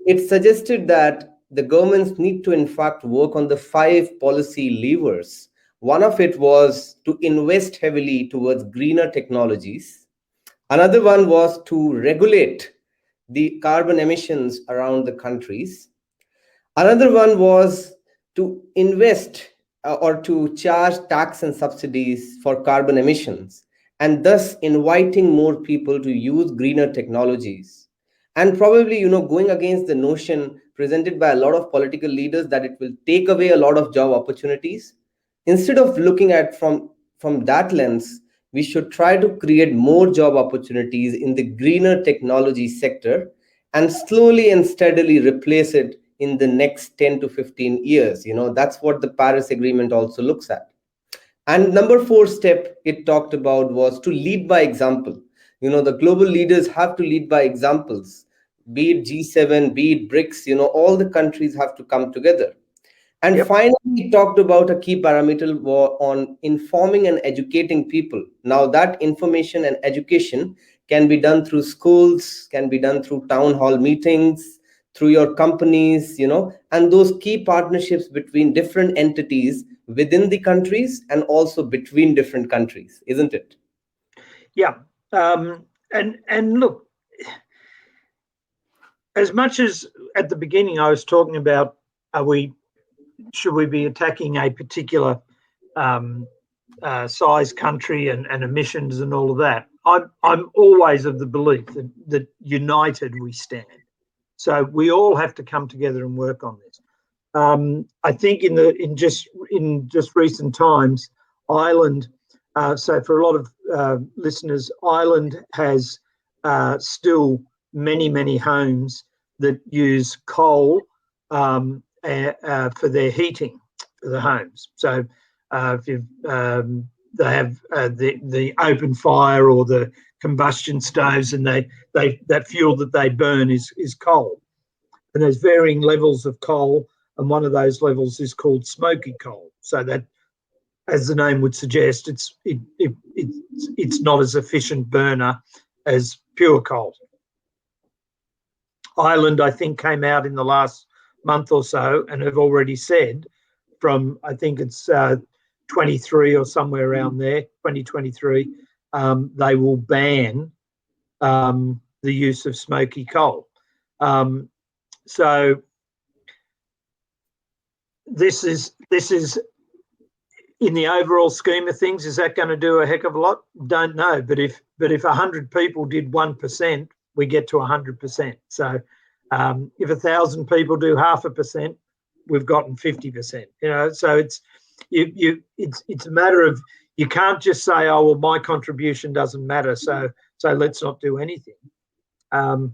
It suggested that the governments need to, in fact, work on the five policy levers. One of it was to invest heavily towards greener technologies. Another one was to regulate the carbon emissions around the countries. Another one was to invest or to charge tax and subsidies for carbon emissions, and thus inviting more people to use greener technologies. And probably, going against the notion presented by a lot of political leaders that it will take away a lot of job opportunities. Instead of looking at from that lens, we should try to create more job opportunities in the greener technology sector and slowly and steadily replace it in the next 10 to 15 years. That's what the Paris Agreement also looks at. And number four step it talked about was to lead by example. The global leaders have to lead by examples, be it G7, be it BRICS, all the countries have to come together. And Yep. finally, we talked about a key parameter on informing and educating people. Now, that information and education can be done through schools, can be done through town hall meetings, through your companies, and those key partnerships between different entities within the countries and also between different countries, isn't it? Yeah. And look, as much as at the beginning I was talking about, should we be attacking a particular size country and emissions and all of that? I'm always of the belief that united we stand. So we all have to come together and work on this. I think in just recent times, Ireland. So for a lot of listeners, Ireland has still many homes that use coal for their heating for the homes. So if they have the open fire or the combustion stoves, and that fuel that they burn is coal, and there's varying levels of coal, and one of those levels is called smoky coal. So that, as the name would suggest, it's not as efficient burner as pure coal. Ireland, I think, came out in the last month or so and have already said from, I think it's 23 or somewhere around there, 2023, they will ban the use of smoky coal. So this is in the overall scheme of things, is that going to do a heck of a lot? Don't know. But if 100 people did 1%, we get to 100%. So if 1,000 people do 0.5%, we've gotten 50%. So it's a matter of, you can't just say, oh well, my contribution doesn't matter, so let's not do anything.